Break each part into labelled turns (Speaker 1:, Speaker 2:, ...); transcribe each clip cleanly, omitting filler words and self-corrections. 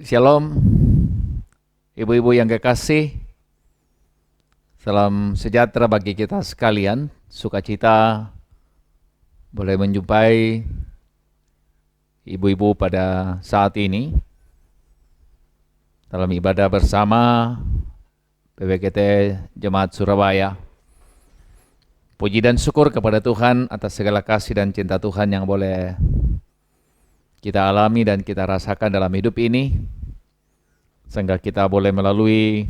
Speaker 1: Shalom, ibu-ibu yang kekasih, salam sejahtera bagi kita sekalian. Sukacita boleh menjumpai ibu-ibu pada saat ini dalam ibadah bersama PBKT Jemaat Surabaya. Puji dan syukur kepada Tuhan atas segala kasih dan cinta Tuhan yang boleh kita alami dan kita rasakan dalam hidup ini, sehingga kita boleh melalui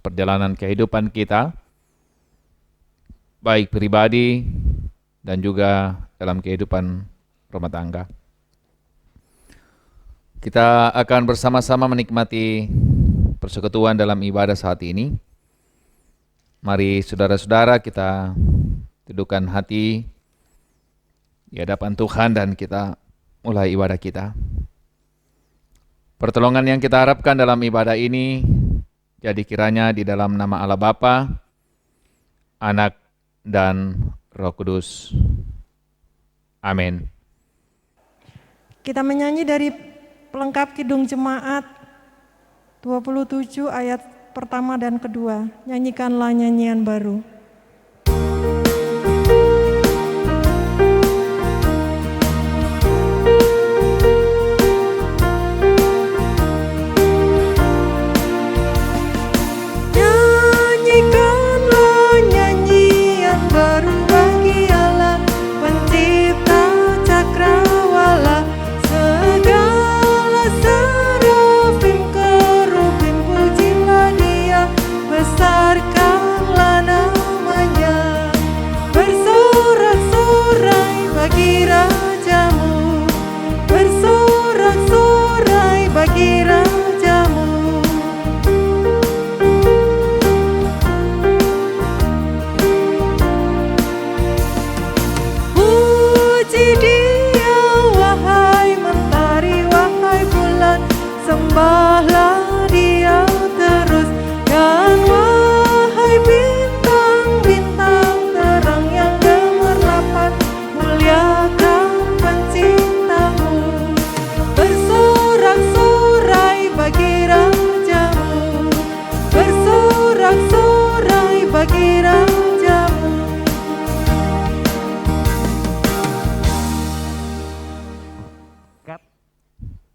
Speaker 1: perjalanan kehidupan kita, baik pribadi dan juga dalam kehidupan rumah tangga. Kita akan bersama-sama menikmati persekutuan dalam ibadah saat ini. Mari saudara-saudara kita dudukkan hati di hadapan Tuhan dan kita mulai ibadah kita. Pertolongan yang kita harapkan dalam ibadah ini jadi kiranya di dalam nama Allah Bapa, Anak, dan Roh Kudus. Amin.
Speaker 2: Kita menyanyi dari pelengkap Kidung Jemaat 27 ayat pertama dan kedua. Nyanyikanlah nyanyian baru.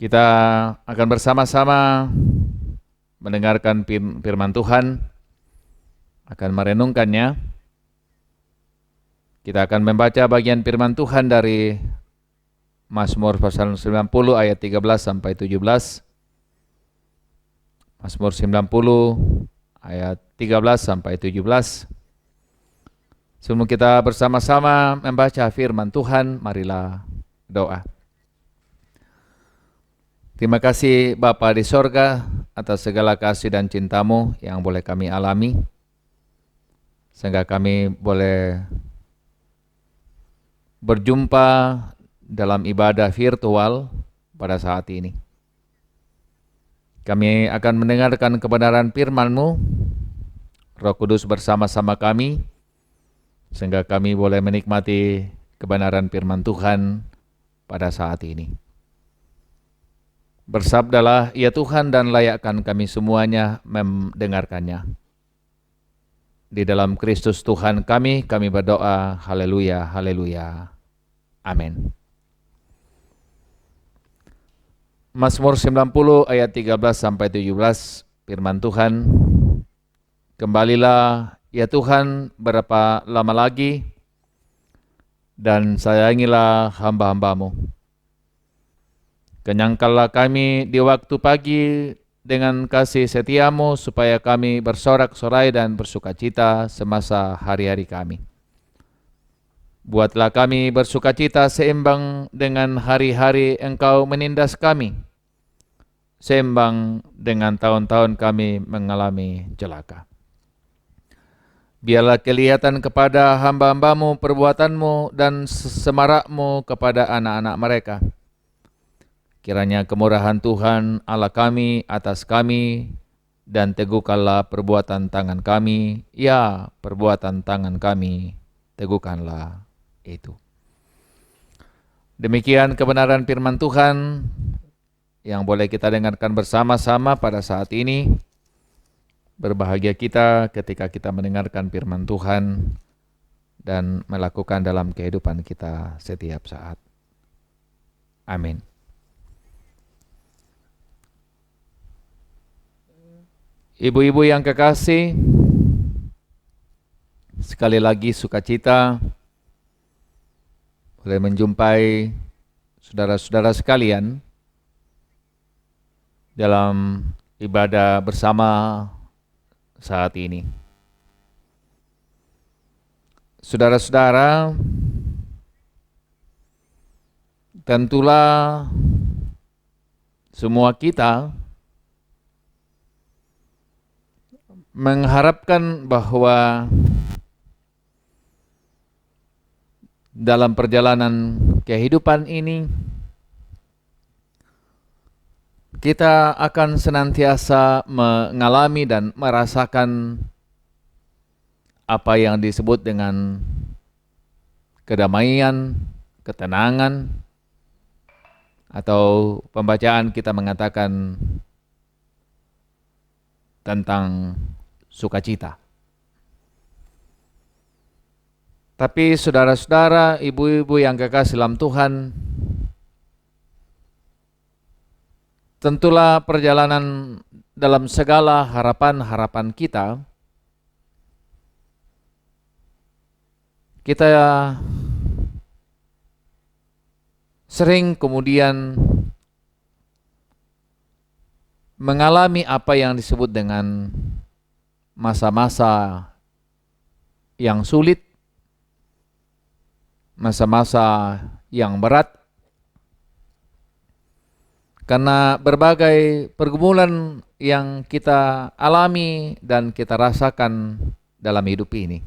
Speaker 1: Kita akan bersama-sama mendengarkan firman Tuhan, akan merenungkannya. Kita akan membaca bagian firman Tuhan dari Mazmur pasal 90 ayat 13 sampai 17. Mazmur 90 ayat 13 sampai 17. Sebelum kita bersama-sama membaca firman Tuhan, marilah doa. Terima kasih Bapa di sorga atas segala kasih dan cinta-Mu yang boleh kami alami, sehingga kami boleh berjumpa dalam ibadah virtual pada saat ini. Kami akan mendengarkan kebenaran firman-Mu, Roh Kudus bersama-sama kami, sehingga kami boleh menikmati kebenaran firman Tuhan pada saat ini. Bersabdalah ya Tuhan dan layakkan kami semuanya mendengarkannya. Di dalam Kristus Tuhan kami berdoa, haleluya, haleluya, amin. Mazmur 90 ayat 13 sampai 17, firman Tuhan. Kembalilah ya Tuhan berapa lama lagi, dan sayangilah hamba-hamba-Mu. Kenyangkanlah kami di waktu pagi dengan kasih setia-Mu, supaya kami bersorak-sorai dan bersukacita semasa hari-hari kami. Buatlah kami bersukacita seimbang dengan hari-hari Engkau menindas kami, seimbang dengan tahun-tahun kami mengalami celaka. Biarlah kelihatan kepada hamba-hamba-Mu perbuatan-Mu dan semarak-Mu kepada anak-anak mereka. Kiranya kemurahan Tuhan Allah kami atas kami, dan teguhkanlah perbuatan tangan kami, ya perbuatan tangan kami, teguhkanlah itu. Demikian kebenaran firman Tuhan. yang boleh kita dengarkan bersama-sama pada saat ini. Berbahagia kita ketika kita mendengarkan firman Tuhan dan melakukan dalam kehidupan kita setiap saat. Amin. Ibu-ibu yang kekasih, sekali lagi sukacita boleh menjumpai saudara-saudara sekalian dalam ibadah bersama saat ini. Saudara-saudara, tentulah semua kita mengharapkan bahwa dalam perjalanan kehidupan ini kita akan senantiasa mengalami dan merasakan apa yang disebut dengan kedamaian, ketenangan, atau pembacaan kita mengatakan tentang sukacita. Tapi saudara-saudara, ibu-ibu yang kekasih dalam Tuhan, tentulah perjalanan dalam segala harapan-harapan kita sering kemudian mengalami apa yang disebut dengan masa-masa yang sulit, masa-masa yang berat, karena berbagai pergumulan yang kita alami dan kita rasakan dalam hidup ini.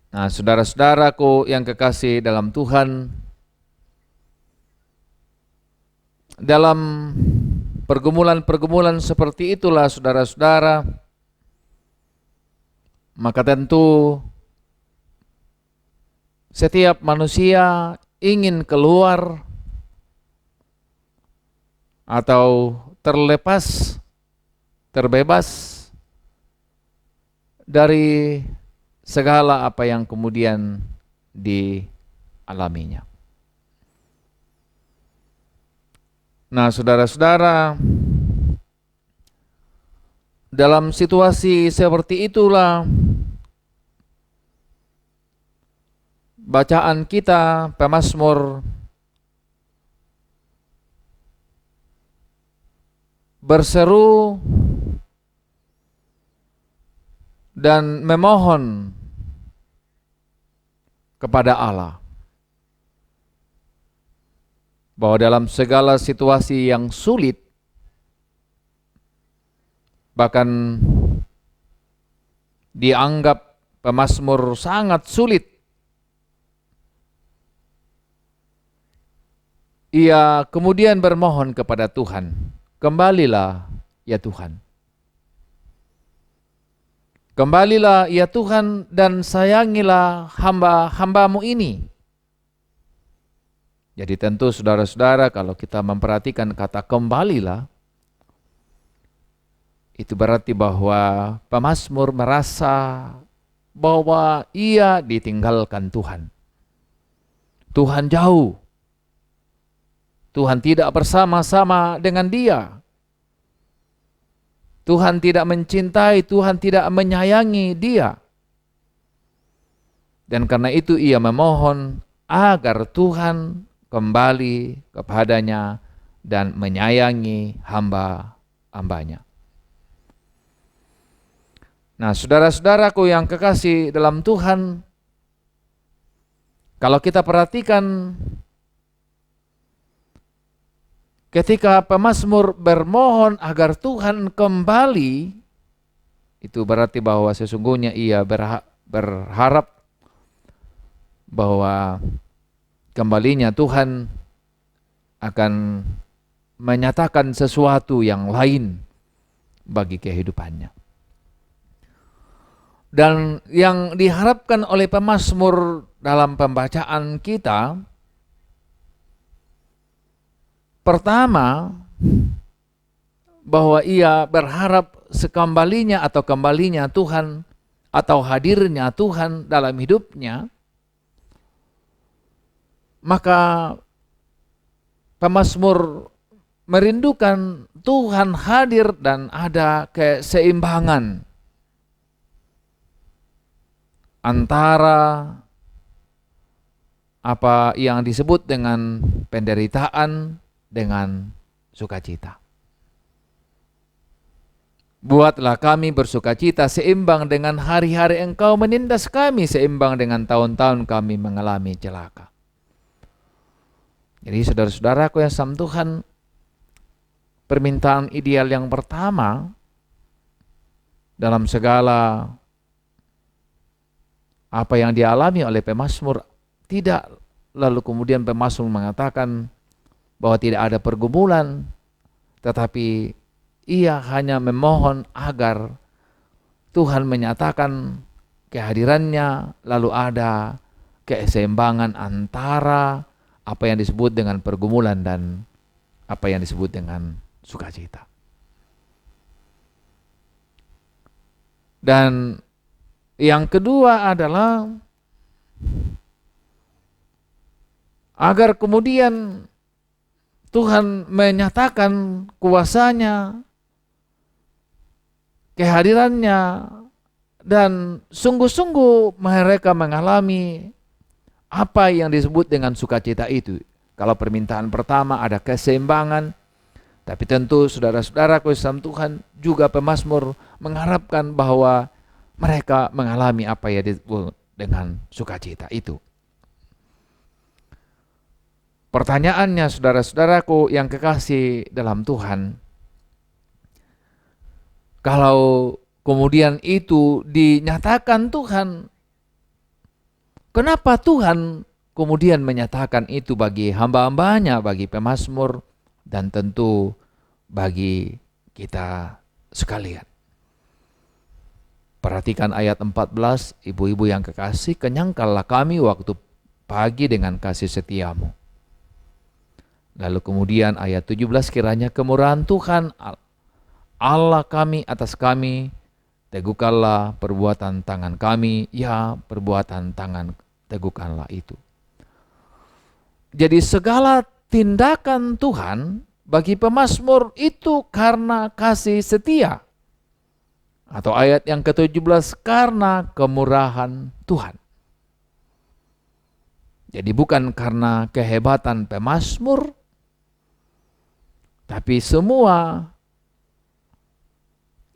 Speaker 1: Nah, saudara-saudaraku yang kekasih dalam Tuhan, dalam pergumulan-pergumulan seperti itulah saudara-saudara, maka tentu setiap manusia ingin keluar atau terbebas dari segala apa yang kemudian dialaminya. Nah, saudara-saudara, dalam situasi seperti itulah bacaan kita pemazmur berseru dan memohon kepada Allah bahwa dalam segala situasi yang sulit, bahkan dianggap pemazmur sangat sulit, ia kemudian bermohon kepada Tuhan, "Kembalilah ya Tuhan. Kembalilah ya Tuhan dan sayangilah hamba-hambamu ini." Jadi tentu saudara-saudara, kalau kita memperhatikan kata kembalilah, itu berarti bahwa pemazmur merasa bahwa ia ditinggalkan Tuhan. Tuhan jauh. Tuhan tidak bersama-sama dengan dia. Tuhan tidak mencintai, Tuhan tidak menyayangi dia. Dan karena itu ia memohon agar Tuhan kembali kepadanya dan menyayangi hamba-hambanya. Nah, saudara-saudaraku yang kekasih dalam Tuhan, kalau kita perhatikan ketika pemazmur bermohon agar Tuhan kembali, itu berarti bahwa sesungguhnya ia berharap bahwa kembalinya Tuhan akan menyatakan sesuatu yang lain bagi kehidupannya. Dan yang diharapkan oleh pemazmur dalam pembacaan kita Pertama, bahwa ia berharap sekembalinya atau kembalinya Tuhan atau hadirnya Tuhan dalam hidupnya, maka pemazmur merindukan Tuhan hadir dan ada keseimbangan antara apa yang disebut dengan penderitaan dengan sukacita. Buatlah kami bersukacita seimbang dengan hari-hari Engkau menindas kami, seimbang dengan tahun-tahun kami mengalami celaka. Jadi saudara-saudaraku yang sama Tuhan, permintaan ideal yang pertama dalam segala apa yang dialami oleh pemazmur, tidak lalu kemudian pemazmur mengatakan bahwa tidak ada pergumulan, tetapi ia hanya memohon agar Tuhan menyatakan kehadirannya, lalu ada keseimbangan antara apa yang disebut dengan pergumulan dan apa yang disebut dengan sukacita. Dan yang kedua adalah agar kemudian Tuhan menyatakan kuasanya, kehadirannya, dan sungguh-sungguh mereka mengalami apa yang disebut dengan sukacita itu. Kalau permintaan pertama ada keseimbangan, tapi tentu saudara-saudaraku Islam Tuhan juga pemazmur mengharapkan bahwa mereka mengalami apa yang disebut dengan sukacita itu. Pertanyaannya saudara-saudaraku yang kekasih dalam Tuhan, kalau kemudian itu dinyatakan Tuhan, kenapa Tuhan kemudian menyatakan itu bagi hamba-hambanya, bagi pemazmur, dan tentu bagi kita sekalian? Perhatikan ayat 14, ibu-ibu yang kekasih, kenyangkanlah kami waktu pagi dengan kasih setiamu. Lalu kemudian ayat 17, kiranya kemurahan Tuhan Allah kami atas kami, teguhkanlah perbuatan tangan kami, ya perbuatan tangan teguhkanlah itu. Jadi segala tindakan Tuhan bagi pemazmur itu karena kasih setia. Atau ayat yang ke-17, karena kemurahan Tuhan. Jadi bukan karena kehebatan pemazmur, tapi semua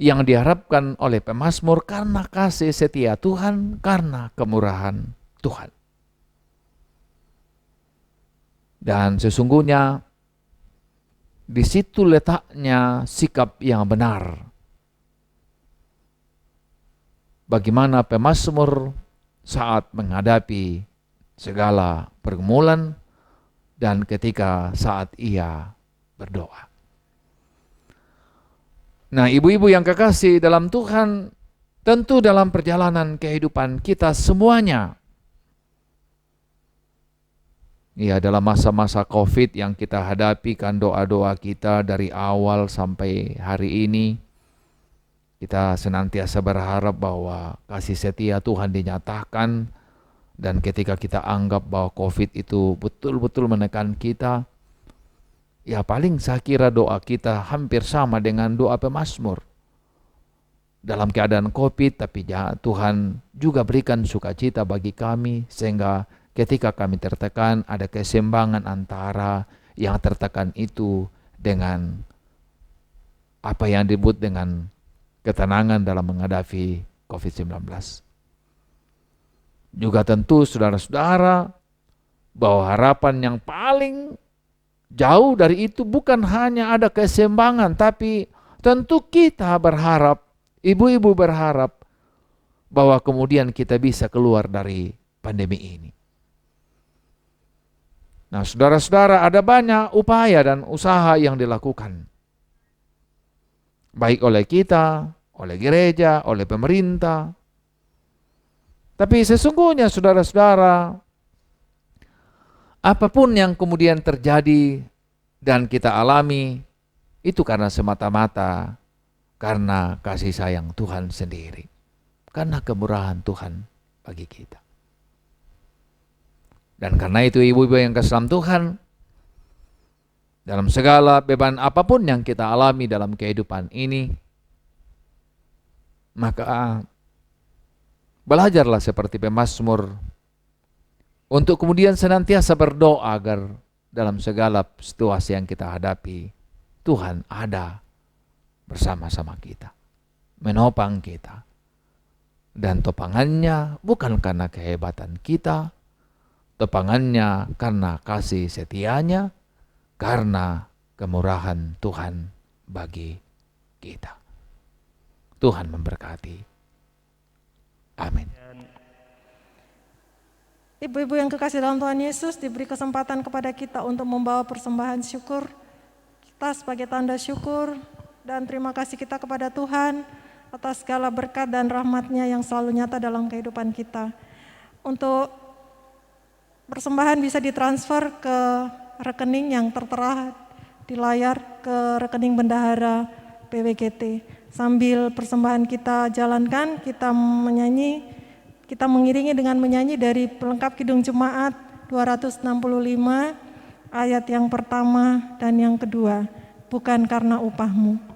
Speaker 1: yang diharapkan oleh pemazmur karena kasih setia Tuhan, karena kemurahan Tuhan. Dan sesungguhnya di situ letaknya sikap yang benar. Bagaimana pemazmur saat menghadapi segala pergumulan dan ketika saat ia berdoa. Nah, ibu-ibu yang kekasih dalam Tuhan, tentu dalam perjalanan kehidupan kita semuanya, ya dalam masa-masa COVID yang kita hadapi, kan doa-doa kita dari awal sampai hari ini, kita senantiasa berharap bahwa kasih setia Tuhan dinyatakan, dan ketika kita anggap bahwa COVID itu betul-betul menekan kita, ya paling saya kira doa kita hampir sama dengan doa pemazmur. Dalam keadaan COVID, tapi ya, Tuhan juga berikan sukacita bagi kami, sehingga ketika kami tertekan ada keseimbangan antara yang tertekan itu dengan apa yang disebut dengan ketenangan dalam menghadapi COVID-19. Juga tentu saudara-saudara, bahwa harapan yang paling jauh dari itu bukan hanya ada keseimbangan, tapi tentu kita berharap, ibu-ibu berharap bahwa kemudian kita bisa keluar dari pandemi ini. Nah, saudara-saudara, ada banyak upaya dan usaha yang dilakukan, baik oleh kita, oleh gereja, oleh pemerintah. Tapi sesungguhnya saudara-saudara, apapun yang kemudian terjadi dan kita alami itu karena semata-mata karena kasih sayang Tuhan sendiri, karena kemurahan Tuhan bagi kita. Dan karena itu ibu-ibu yang kasih dalam Tuhan, dalam segala beban apapun yang kita alami dalam kehidupan ini, maka belajarlah seperti pemazmur untuk kemudian senantiasa berdoa agar dalam segala situasi yang kita hadapi, Tuhan ada bersama-sama kita, menopang kita. Dan topangannya bukan karena kehebatan kita, topangannya karena kasih setianya, karena kemurahan Tuhan bagi kita. Tuhan memberkati. Amin.
Speaker 2: Ibu-ibu yang kekasih dalam Tuhan Yesus, diberi kesempatan kepada kita untuk membawa persembahan syukur. Kita sebagai tanda syukur dan terima kasih kita kepada Tuhan atas segala berkat dan rahmat-Nya yang selalu nyata dalam kehidupan kita. Untuk persembahan bisa ditransfer ke rekening yang tertera di layar, ke rekening bendahara PWGT. Sambil persembahan kita jalankan, kita mengiringi dengan menyanyi dari pelengkap Kidung Jemaat 265 ayat yang pertama dan yang kedua, bukan karena upahmu.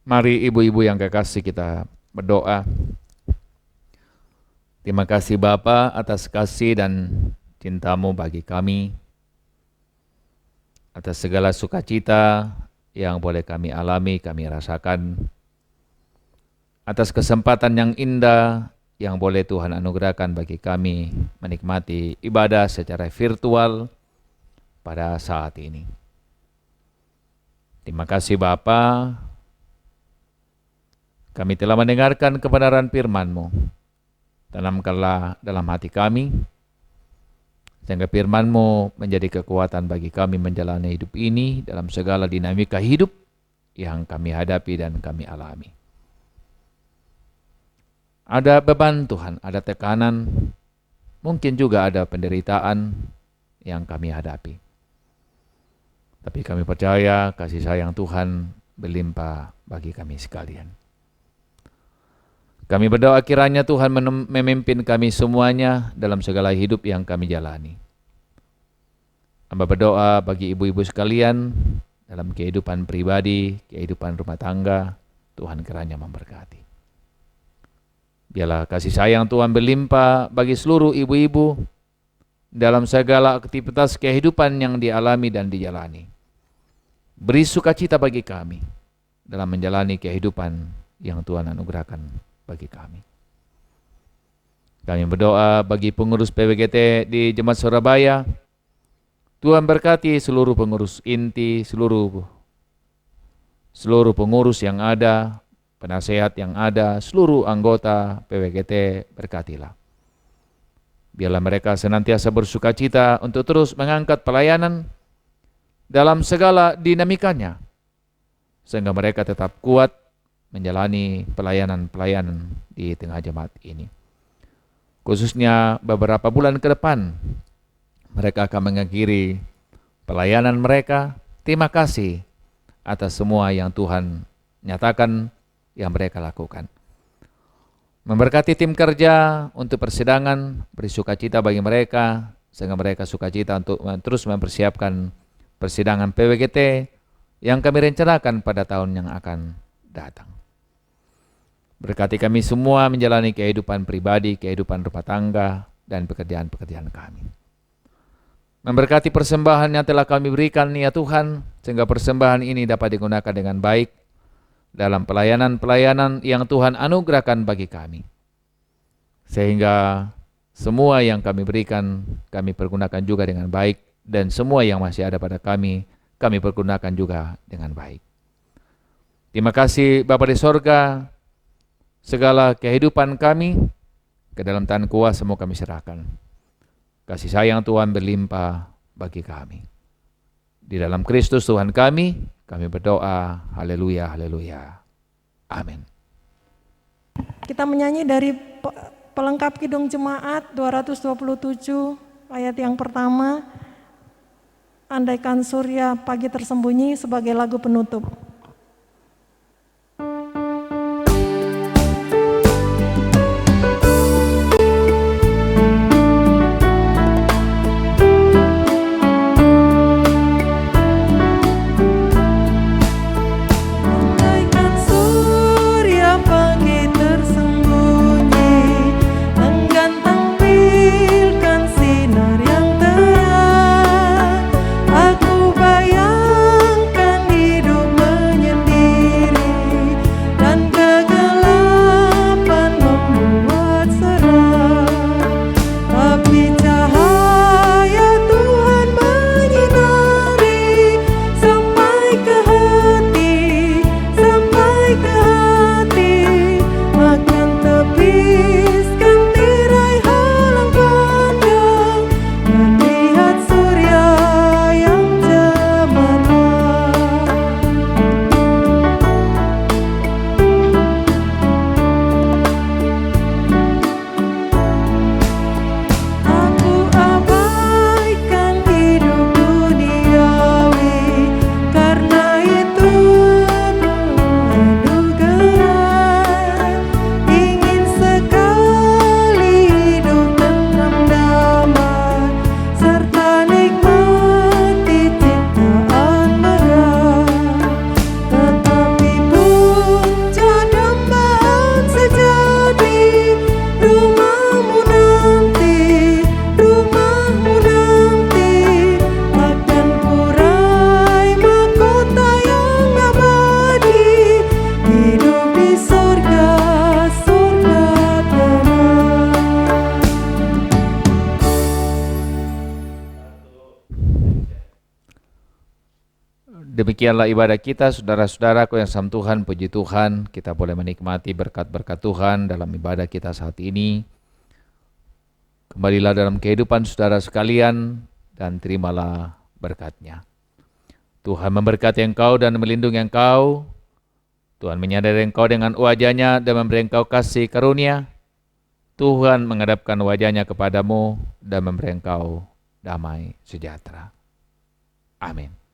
Speaker 1: Mari ibu-ibu yang kekasih kita berdoa. Terima kasih Bapa atas kasih dan cinta-Mu bagi kami, atas segala sukacita yang boleh kami alami, kami rasakan, atas kesempatan yang indah yang boleh Tuhan anugerahkan bagi kami menikmati ibadah secara virtual pada saat ini. Terima kasih Bapa. Kami telah mendengarkan kebenaran firman-Mu. Tanamkanlah dalam hati kami, sehingga firman-Mu menjadi kekuatan bagi kami menjalani hidup ini dalam segala dinamika hidup yang kami hadapi dan kami alami. Ada beban Tuhan, ada tekanan, mungkin juga ada penderitaan yang kami hadapi. Tapi kami percaya kasih sayang Tuhan berlimpah bagi kami sekalian. Kami berdoa kiranya Tuhan memimpin kami semuanya dalam segala hidup yang kami jalani. Hamba berdoa bagi ibu-ibu sekalian dalam kehidupan pribadi, kehidupan rumah tangga, Tuhan kiranya memberkati. Biarlah kasih sayang Tuhan berlimpah bagi seluruh ibu-ibu dalam segala aktivitas kehidupan yang dialami dan dijalani. Beri sukacita bagi kami dalam menjalani kehidupan yang Tuhan anugerahkan bagi kami. Kami berdoa bagi pengurus PWGT di Jemaat Surabaya. Tuhan berkati seluruh pengurus inti, seluruh pengurus yang ada, penasehat yang ada, seluruh anggota PWGT, berkatilah. Biarlah mereka senantiasa bersukacita untuk terus mengangkat pelayanan dalam segala dinamikanya, sehingga mereka tetap kuat menjalani pelayanan-pelayanan di tengah jemaat ini. Khususnya beberapa bulan ke depan, mereka akan mengakhiri pelayanan mereka. Terima kasih atas semua yang Tuhan nyatakan yang mereka lakukan. Memberkati tim kerja untuk persidangan, beri sukacita bagi mereka, sehingga mereka sukacita untuk terus mempersiapkan persidangan PWGT yang kami rencanakan pada tahun yang akan datang. Berkati kami semua menjalani kehidupan pribadi, kehidupan rumah tangga, dan pekerjaan-pekerjaan kami. Memberkati persembahan yang telah kami berikan ya Tuhan, sehingga persembahan ini dapat digunakan dengan baik dalam pelayanan-pelayanan yang Tuhan anugerahkan bagi kami. Sehingga semua yang kami berikan, kami pergunakan juga dengan baik, dan semua yang masih ada pada kami pergunakan juga dengan baik. Terima kasih Bapa di sorga, segala kehidupan kami, ke dalam tangan kuasa mau kami serahkan. Kasih sayang Tuhan berlimpah bagi kami. Di dalam Kristus Tuhan kami berdoa, haleluya, haleluya. Amin.
Speaker 2: Kita menyanyi dari pelengkap Kidung Jemaat 227 ayat yang pertama, Andaikan Surya Pagi Tersembunyi, sebagai lagu penutup.
Speaker 1: Demikianlah ibadah kita, saudara-saudaraku yang sama Tuhan, puji Tuhan, kita boleh menikmati berkat-berkat Tuhan dalam ibadah kita saat ini. Kembalilah dalam kehidupan saudara sekalian dan terimalah berkat-Nya. Tuhan memberkati engkau dan melindungi engkau. Tuhan menyadari engkau dengan wajah-Nya dan memberi engkau kasih karunia. Tuhan menghadapkan wajah-Nya kepadamu dan memberi engkau damai sejahtera. Amin.